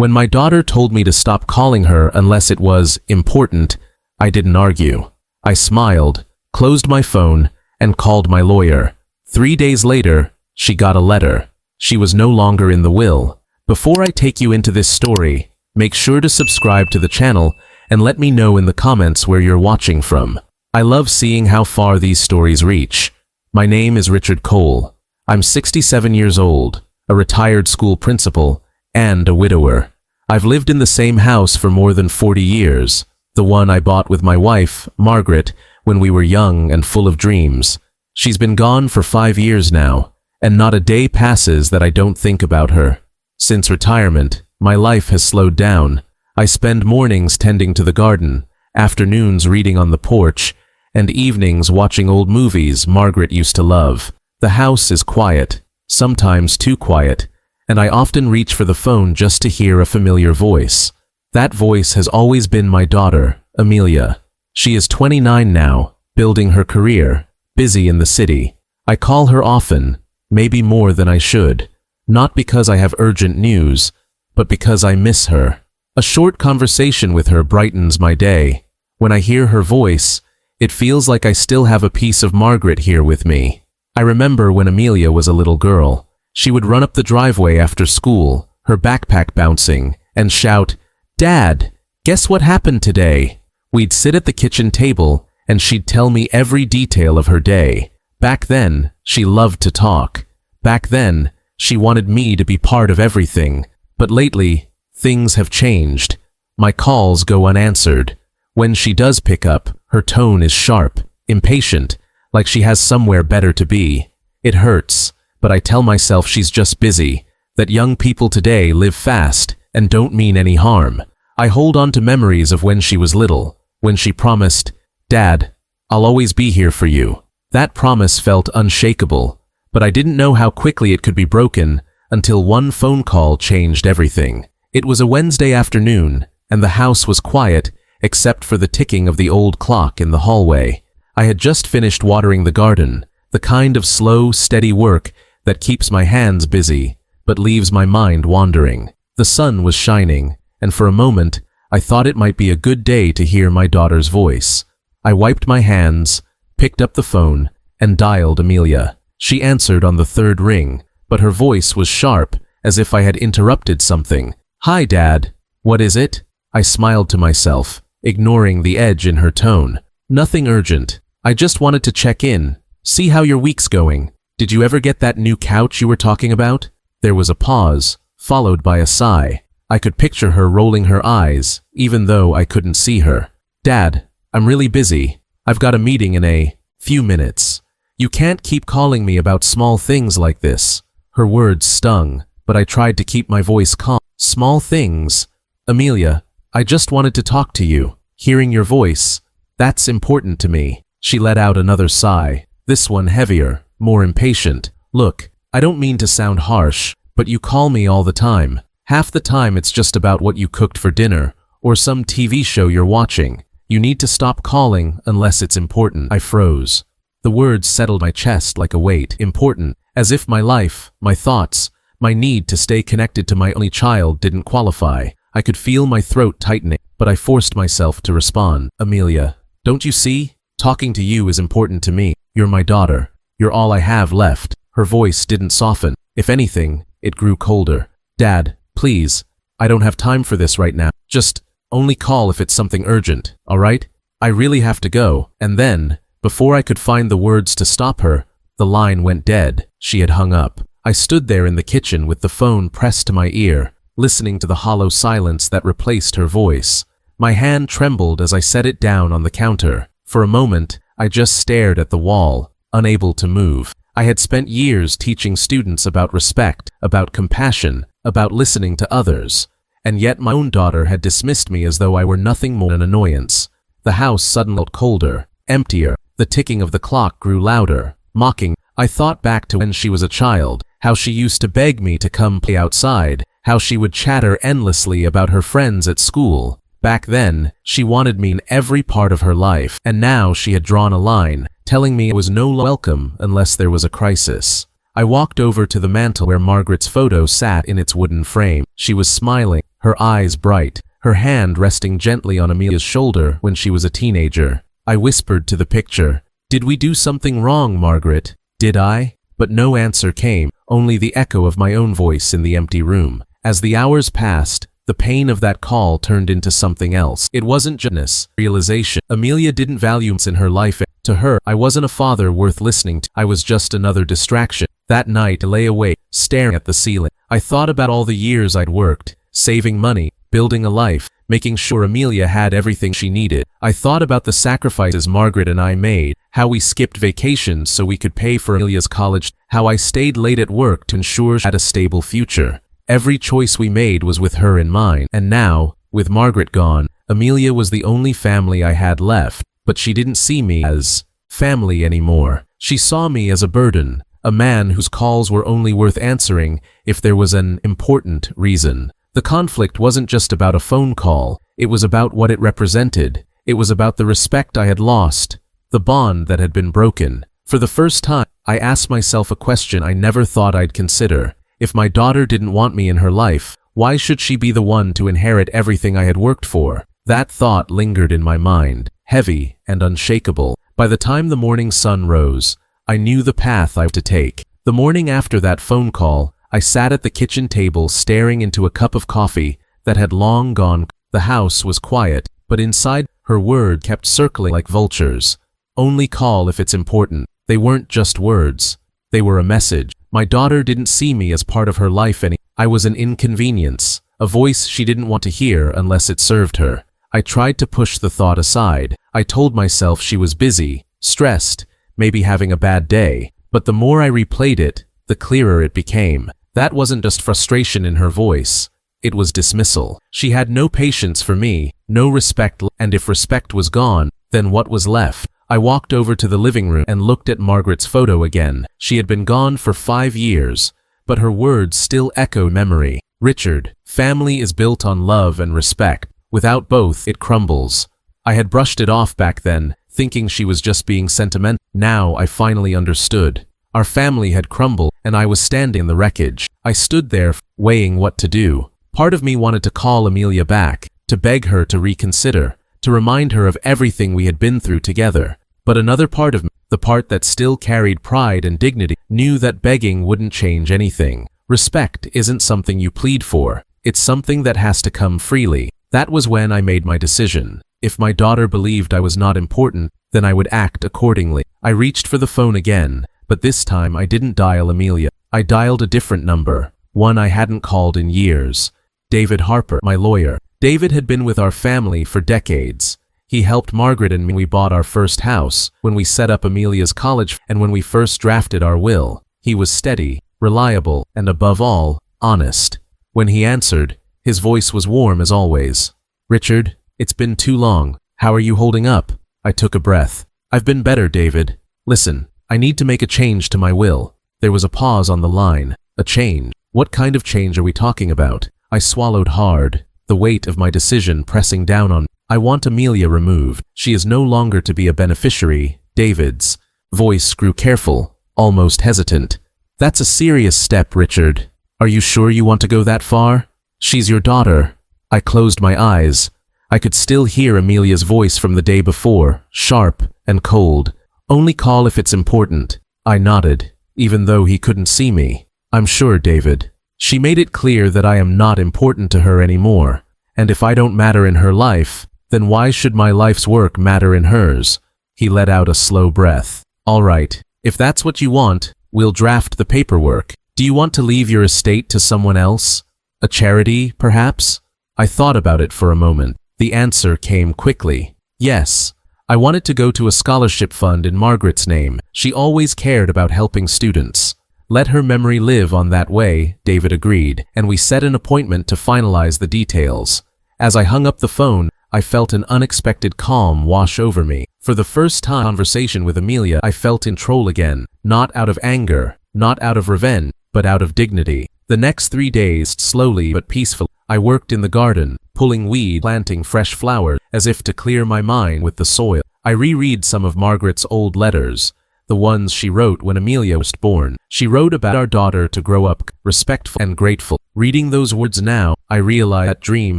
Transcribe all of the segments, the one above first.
When my daughter told me to stop calling her unless it was important, I didn't argue. I smiled, closed my phone, and called my lawyer. 3 days later, she got a letter. She was no longer in the will. Before I take you into this story, make sure to subscribe to the channel and let me know in the comments where you're watching from. I love seeing how far these stories reach. My name is Richard Cole. I'm 67 years old, a retired school principal, and a widower. I've lived in the same house for more than 40 years, the one I bought with my wife, Margaret, when we were young and full of dreams. She's been gone for 5 years now, and not a day passes that I don't think about her. Since retirement, my life has slowed down. I spend mornings tending to the garden, afternoons reading on the porch, and evenings watching old movies Margaret used to love. The house is quiet, sometimes too quiet, and I often reach for the phone just to hear a familiar voice. That voice has always been my daughter, Amelia. She is 29 now, building her career, busy in the city. I call her often, maybe more than I should, not because I have urgent news, but because I miss her. A short conversation with her brightens my day. When I hear her voice, it feels like I still have a piece of Margaret here with me. I remember when Amelia was a little girl. She would run up the driveway after school, her backpack bouncing, and shout, "Dad, guess what happened today?" We'd sit at the kitchen table, and she'd tell me every detail of her day. Back then, she loved to talk. Back then, she wanted me to be part of everything. But lately, things have changed. My calls go unanswered. When she does pick up, her tone is sharp, impatient, like she has somewhere better to be. It hurts, but I tell myself she's just busy, that young people today live fast and don't mean any harm. I hold on to memories of when she was little, when she promised, "Dad, I'll always be here for you." That promise felt unshakable, but I didn't know how quickly it could be broken until one phone call changed everything. It was a Wednesday afternoon, and the house was quiet except for the ticking of the old clock in the hallway. I had just finished watering the garden, the kind of slow, steady work that keeps my hands busy, but leaves my mind wandering. The sun was shining, and for a moment, I thought it might be a good day to hear my daughter's voice. I wiped my hands, picked up the phone, and dialed Amelia. She answered on the third ring, but her voice was sharp, as if I had interrupted something. "Hi, Dad. What is it?" I smiled to myself, ignoring the edge in her tone. "Nothing urgent. I just wanted to check in, see how your week's going. Did you ever get that new couch you were talking about?" There was a pause, followed by a sigh. I could picture her rolling her eyes, even though I couldn't see her. "Dad, I'm really busy. I've got a meeting in a few minutes. You can't keep calling me about small things like this." Her words stung, but I tried to keep my voice calm. "Small things? Amelia, I just wanted to talk to you. Hearing your voice, that's important to me." She let out another sigh, this one heavier, more impatient. "Look, I don't mean to sound harsh, but you call me all the time. Half the time it's just about what you cooked for dinner, or some TV show you're watching. You need to stop calling unless it's important." I froze. The words settled my chest like a weight. Important, as if my life, my thoughts, my need to stay connected to my only child didn't qualify. I could feel my throat tightening, but I forced myself to respond. "Amelia, don't you see? Talking to you is important to me. You're my daughter. You're all I have left." Her voice didn't soften. If anything, it grew colder. "Dad, please, I don't have time for this right now. Just only call if it's something urgent, all right? I really have to go." And then, before I could find the words to stop her, the line went dead. She had hung up. I stood there in the kitchen with the phone pressed to my ear, listening to the hollow silence that replaced her voice. My hand trembled as I set it down on the counter. For a moment, I just stared at the wall, unable to move. I had spent years teaching students about respect, about compassion, about listening to others, and yet my own daughter had dismissed me as though I were nothing more than an annoyance. The house suddenly felt colder, emptier. The ticking of the clock grew louder, mocking. I thought back to when she was a child, how she used to beg me to come play outside, how she would chatter endlessly about her friends at school. Back then, she wanted me in every part of her life, and now she had drawn a line, telling me I was no longer welcome unless there was a crisis. I walked over to the mantel where Margaret's photo sat in its wooden frame. She was smiling, her eyes bright, her hand resting gently on Amelia's shoulder when she was a teenager. I whispered to the picture, "Did we do something wrong, Margaret? Did I?" But no answer came, only the echo of my own voice in the empty room. As the hours passed, the pain of that call turned into something else. It wasn't just realization. Amelia didn't value us in her life. To her, I wasn't a father worth listening to. I was just another distraction. That night I lay awake, staring at the ceiling. I thought about all the years I'd worked, saving money, building a life, making sure Amelia had everything she needed. I thought about the sacrifices Margaret and I made, how we skipped vacations so we could pay for Amelia's college, how I stayed late at work to ensure she had a stable future. Every choice we made was with her in mind. And now, with Margaret gone, Amelia was the only family I had left, but she didn't see me as family anymore. She saw me as a burden, a man whose calls were only worth answering if there was an important reason. The conflict wasn't just about a phone call, it was about what it represented. It was about the respect I had lost, the bond that had been broken. For the first time, I asked myself a question I never thought I'd consider. If my daughter didn't want me in her life, why should she be the one to inherit everything I had worked for? That thought lingered in my mind, heavy and unshakable. By the time the morning sun rose, I knew the path I had to take. The morning after that phone call, I sat at the kitchen table staring into a cup of coffee that had long gone. The house was quiet, but inside, her word kept circling like vultures. Only call if it's important. They weren't just words. They were a message. My daughter didn't see me as part of her life anymore. I was an inconvenience, a voice she didn't want to hear unless it served her. I tried to push the thought aside. I told myself she was busy, stressed, maybe having a bad day. But the more I replayed it, the clearer it became. That wasn't just frustration in her voice. It was dismissal. She had no patience for me, no respect, and if respect was gone, then what was left? I walked over to the living room and looked at Margaret's photo again. She had been gone for 5 years, but her words still echoed memory. "Richard, family is built on love and respect. Without both, it crumbles." I had brushed it off back then, thinking she was just being sentimental. Now I finally understood. Our family had crumbled, and I was standing in the wreckage. I stood there, weighing what to do. Part of me wanted to call Amelia back, to beg her to reconsider, to remind her of everything we had been through together. But another part of me, the part that still carried pride and dignity, knew that begging wouldn't change anything. Respect isn't something you plead for. It's something that has to come freely. That was when I made my decision. If my daughter believed I was not important, then I would act accordingly. I reached for the phone again, but this time I didn't dial Amelia. I dialed a different number, one I hadn't called in years. David Harper, my lawyer. David had been with our family for decades. He helped Margaret and me when we bought our first house, when we set up Amelia's college, and when we first drafted our will. He was steady, reliable, and above all, honest. When he answered, his voice was warm as always. "Richard, it's been too long. How are you holding up?" I took a breath. "I've been better, David. Listen, I need to make a change to my will." There was a pause on the line. A change? What kind of change are we talking about? I swallowed hard, the weight of my decision pressing down on me. "I want Amelia removed. She is no longer to be a beneficiary." David's voice grew careful, almost hesitant. "That's a serious step, Richard. Are you sure you want to go that far? She's your daughter." I closed my eyes. I could still hear Amelia's voice from the day before, sharp and cold. "Only call if it's important." I nodded, even though he couldn't see me. "I'm sure, David." She made it clear that I am not important to her anymore, and if I don't matter in her life, then why should my life's work matter in hers? He let out a slow breath. "All right, if that's what you want, we'll draft the paperwork. Do you want to leave your estate to someone else? A charity, perhaps?" I thought about it for a moment. The answer came quickly. Yes. I wanted to go to a scholarship fund in Margaret's name. She always cared about helping students. "Let her memory live on that way," David agreed, and we set an appointment to finalize the details. As I hung up the phone, I felt an unexpected calm wash over me. For the first time in conversation with Amelia, I felt in control again, not out of anger, not out of revenge, but out of dignity. The next 3 days, slowly but peacefully, I worked in the garden, pulling weed, planting fresh flowers, as if to clear my mind with the soil. I reread some of Margaret's old letters, the ones she wrote when Amelia was born. She wrote about our daughter to grow up respectful and grateful. Reading those words now, I realized that dream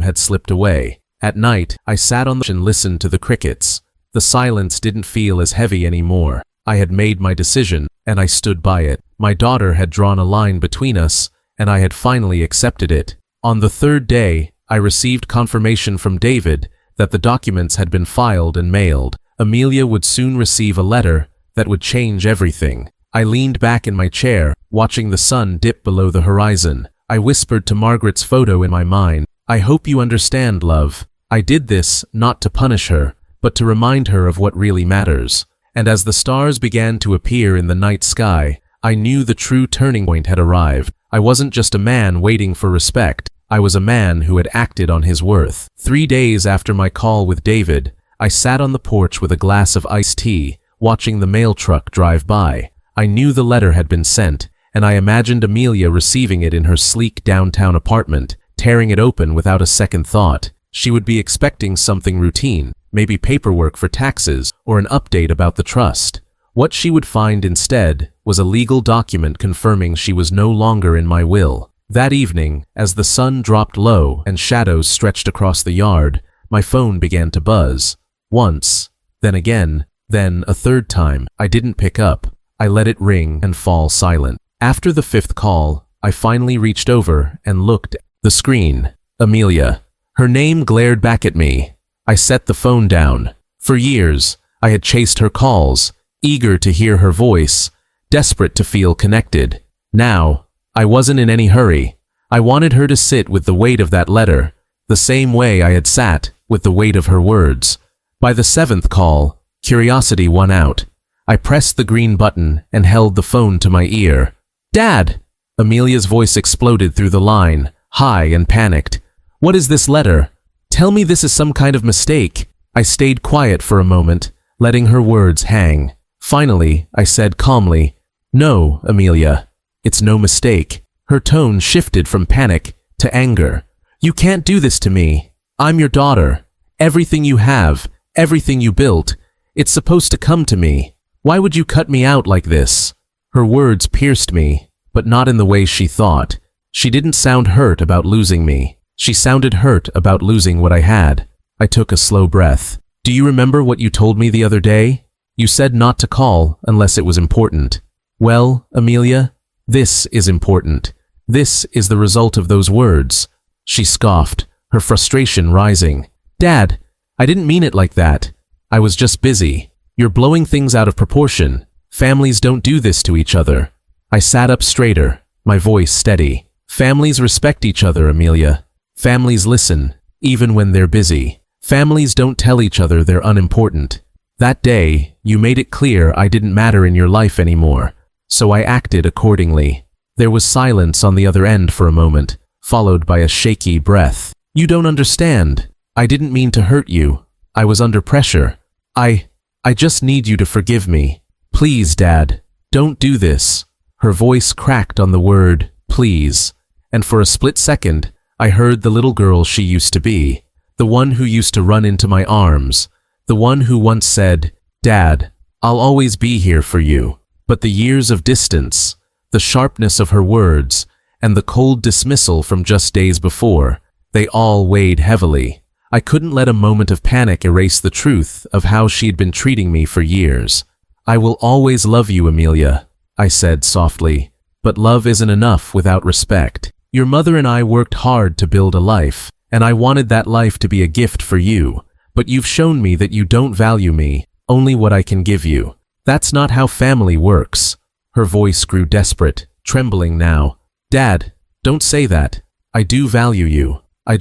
had slipped away. At night, I sat on the couch and listened to the crickets. The silence didn't feel as heavy anymore. I had made my decision, and I stood by it. My daughter had drawn a line between us, and I had finally accepted it. On the third day, I received confirmation from David that the documents had been filed and mailed. Amelia would soon receive a letter that would change everything. I leaned back in my chair, watching the sun dip below the horizon. I whispered to Margaret's photo in my mind, "I hope you understand, love. I did this not to punish her, but to remind her of what really matters." And as the stars began to appear in the night sky, I knew the true turning point had arrived. I wasn't just a man waiting for respect. I was a man who had acted on his worth. 3 days after my call with David, I sat on the porch with a glass of iced tea, watching the mail truck drive by. I knew the letter had been sent, and I imagined Amelia receiving it in her sleek downtown apartment, tearing it open without a second thought. She would be expecting something routine, maybe paperwork for taxes or an update about the trust. What she would find instead was a legal document confirming she was no longer in my will. That evening, as the sun dropped low and shadows stretched across the yard, my phone began to buzz. Once, then again, then a third time. I didn't pick up. I let it ring and fall silent. After the fifth call, I finally reached over and looked at the screen. Amelia. Her name glared back at me. I set the phone down. For years, I had chased her calls, eager to hear her voice, desperate to feel connected. Now, I wasn't in any hurry. I wanted her to sit with the weight of that letter, the same way I had sat with the weight of her words. By the seventh call, curiosity won out. I pressed the green button and held the phone to my ear. "Dad!" Amelia's voice exploded through the line, high and panicked. "What is this letter? Tell me this is some kind of mistake." I stayed quiet for a moment, letting her words hang. Finally, I said calmly, "No, Amelia, it's no mistake." Her tone shifted from panic to anger. "You can't do this to me. I'm your daughter. Everything you have, everything you built, it's supposed to come to me. Why would you cut me out like this?" Her words pierced me, but not in the way she thought. She didn't sound hurt about losing me. She sounded hurt about losing what I had. I took a slow breath. "Do you remember what you told me the other day? You said not to call unless it was important. Well, Amelia, this is important. This is the result of those words." She scoffed, her frustration rising. "Dad, I didn't mean it like that. I was just busy. You're blowing things out of proportion. Families don't do this to each other." I sat up straighter, my voice steady. "Families respect each other, Amelia. Families listen, even when they're busy. Families don't tell each other they're unimportant. That day, you made it clear I didn't matter in your life anymore, so I acted accordingly." There was silence on the other end for a moment, followed by a shaky breath. "You don't understand. I didn't mean to hurt you. I was under pressure. I just need you to forgive me. Please, Dad, don't do this." Her voice cracked on the word, "please," and for a split second, I heard the little girl she used to be, the one who used to run into my arms, the one who once said, "Dad, I'll always be here for you." But the years of distance, the sharpness of her words, and the cold dismissal from just days before, they all weighed heavily. I couldn't let a moment of panic erase the truth of how she'd been treating me for years. "I will always love you, Amelia," I said softly, "but love isn't enough without respect. Your mother and I worked hard to build a life, and I wanted that life to be a gift for you, but you've shown me that you don't value me, only what I can give you. That's not how family works." Her voice grew desperate, trembling now. "Dad, don't say that. I do value you. I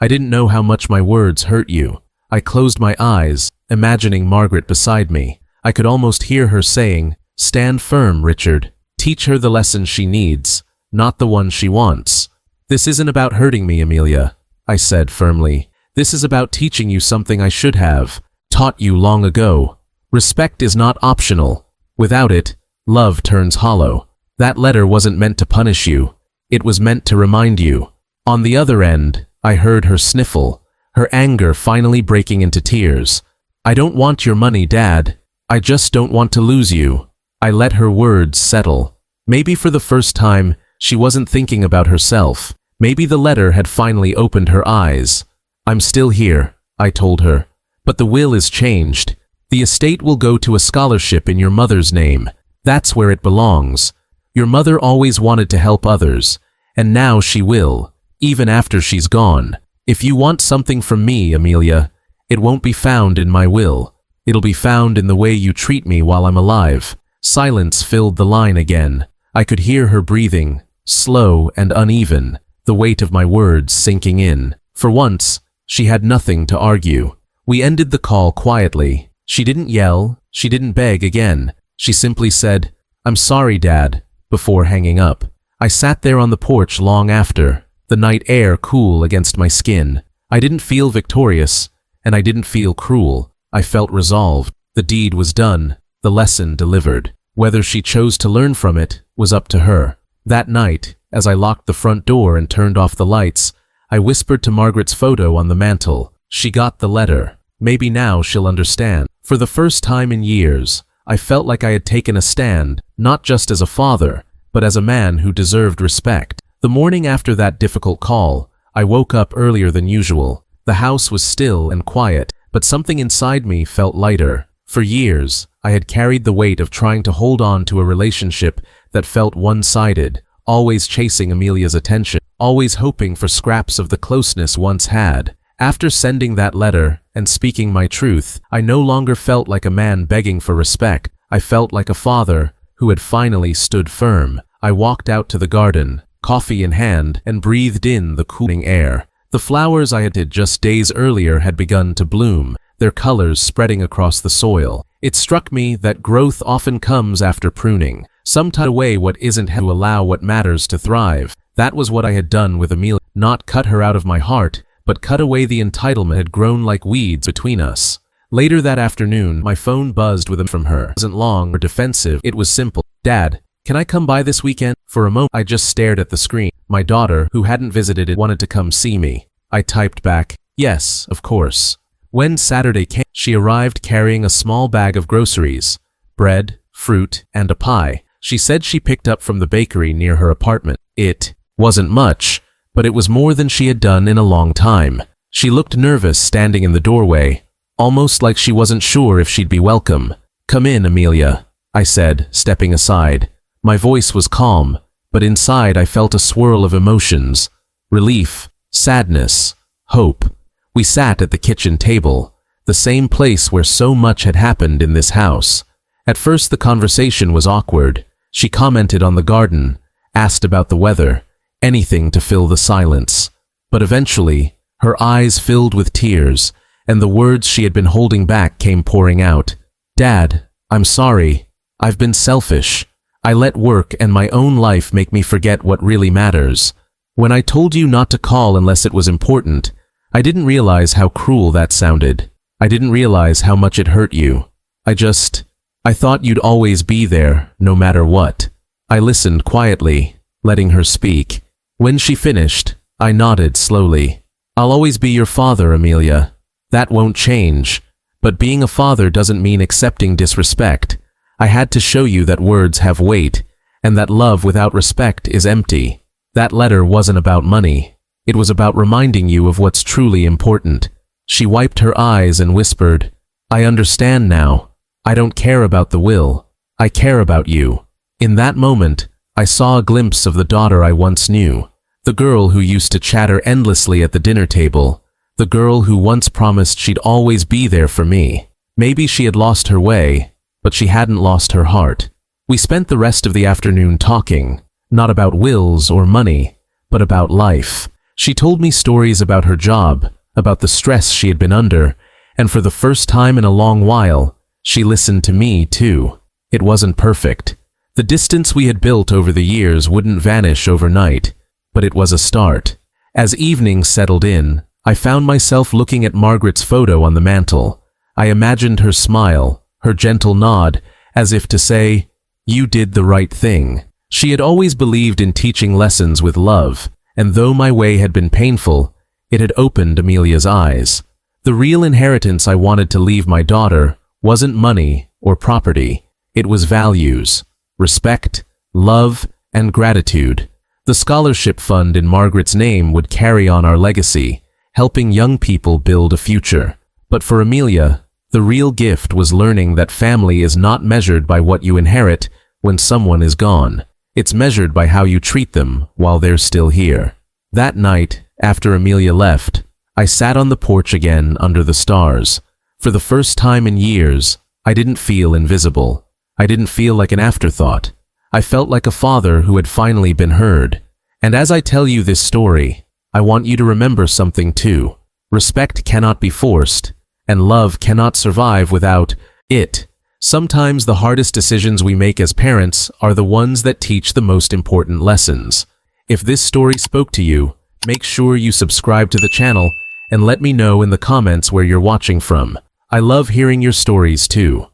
didn't know how much my words hurt you." I closed my eyes, imagining Margaret beside me. I could almost hear her saying, "Stand firm, Richard. Teach her the lesson she needs, not the one she wants." "This isn't about hurting me, Amelia," I said firmly. "This is about teaching you something I should have taught you long ago. Respect is not optional. Without it, love turns hollow. That letter wasn't meant to punish you. It was meant to remind you." On the other end, I heard her sniffle, her anger finally breaking into tears. "I don't want your money, Dad. I just don't want to lose you." I let her words settle. Maybe for the first time, She wasn't thinking about herself. Maybe the letter had finally opened her eyes. "I'm still here," I told her. "But the will is changed. The estate will go to a scholarship in your mother's name. That's where it belongs. Your mother always wanted to help others, and now she will, even after she's gone. If you want something from me, Amelia, it won't be found in my will. It'll be found in the way you treat me while I'm alive." Silence filled the line again. I could hear her breathing, slow and uneven, the weight of my words sinking in. For once, she had nothing to argue. We ended the call quietly. She didn't yell, she didn't beg again. She simply said, "I'm sorry, Dad," before hanging up. I sat there on the porch long after, the night air cool against my skin. I didn't feel victorious, and I didn't feel cruel. I felt resolved. The deed was done, the lesson delivered. Whether she chose to learn from it was up to her. That night, as I locked the front door and turned off the lights, I whispered to Margaret's photo on the mantel. She got the letter. Maybe now she'll understand. For the first time in years, I felt like I had taken a stand, not just as a father, but as a man who deserved respect. The morning after that difficult call, I woke up earlier than usual. The house was still and quiet, but something inside me felt lighter. For years, I had carried the weight of trying to hold on to a relationship that felt one-sided, always chasing Amelia's attention, always hoping for scraps of the closeness once had. After sending that letter and speaking my truth, I no longer felt like a man begging for respect. I felt like a father who had finally stood firm. I walked out to the garden, coffee in hand, and breathed in the cooling air. The flowers I had did just days earlier had begun to bloom, their colors spreading across the soil. It struck me that growth often comes after pruning. Sometimes away what isn't to allow what matters to thrive. That was what I had done with Amelia. Not cut her out of my heart, but cut away the entitlement had grown like weeds between us. Later that afternoon, my phone buzzed with a from her. It wasn't long or defensive. It was simple. "Dad, can I come by this weekend?" For a moment, I just stared at the screen. My daughter, who hadn't visited it, wanted to come see me. I typed back, "Yes, of course." When Saturday came, she arrived carrying a small bag of groceries, bread, fruit, and a pie. She said she picked up from the bakery near her apartment. It wasn't much, but it was more than she had done in a long time. She looked nervous standing in the doorway, almost like she wasn't sure if she'd be welcome. "Come in, Amelia," I said, stepping aside. My voice was calm, but inside I felt a swirl of emotions: relief, sadness, hope. We sat at the kitchen table, the same place where so much had happened in this house. At first the conversation was awkward. She commented on the garden, asked about the weather, anything to fill the silence. But eventually, her eyes filled with tears, and the words she had been holding back came pouring out. "Dad, I'm sorry. I've been selfish. I let work and my own life make me forget what really matters. When I told you not to call unless it was important, I didn't realize how cruel that sounded. I didn't realize how much it hurt you. I thought you'd always be there, no matter what." I listened quietly, letting her speak. When she finished, I nodded slowly. "I'll always be your father, Amelia. That won't change. But being a father doesn't mean accepting disrespect. I had to show you that words have weight, and that love without respect is empty. That letter wasn't about money. It was about reminding you of what's truly important." She wiped her eyes and whispered, "I understand now. I don't care about the will. I care about you." In that moment, I saw a glimpse of the daughter I once knew, the girl who used to chatter endlessly at the dinner table, the girl who once promised she'd always be there for me. Maybe she had lost her way, but she hadn't lost her heart. We spent the rest of the afternoon talking, not about wills or money, but about life. She told me stories about her job, about the stress she had been under, and for the first time in a long while, she listened to me too. It wasn't perfect. The distance we had built over the years wouldn't vanish overnight, but it was a start. As evening settled in, I found myself looking at Margaret's photo on the mantel. I imagined her smile, her gentle nod, as if to say, "You did the right thing." She had always believed in teaching lessons with love, and though my way had been painful, it had opened Amelia's eyes. The real inheritance I wanted to leave my daughter wasn't money or property. It was values, respect, love, and gratitude. The scholarship fund in Margaret's name would carry on our legacy, helping young people build a future. But for Amelia, the real gift was learning that family is not measured by what you inherit when someone is gone. It's measured by how you treat them while they're still here. That night, after Amelia left, I sat on the porch again under the stars. For the first time in years, I didn't feel invisible. I didn't feel like an afterthought. I felt like a father who had finally been heard. And as I tell you this story, I want you to remember something too. Respect cannot be forced, and love cannot survive without it. Sometimes the hardest decisions we make as parents are the ones that teach the most important lessons. If this story spoke to you, make sure you subscribe to the channel and let me know in the comments where you're watching from. I love hearing your stories too.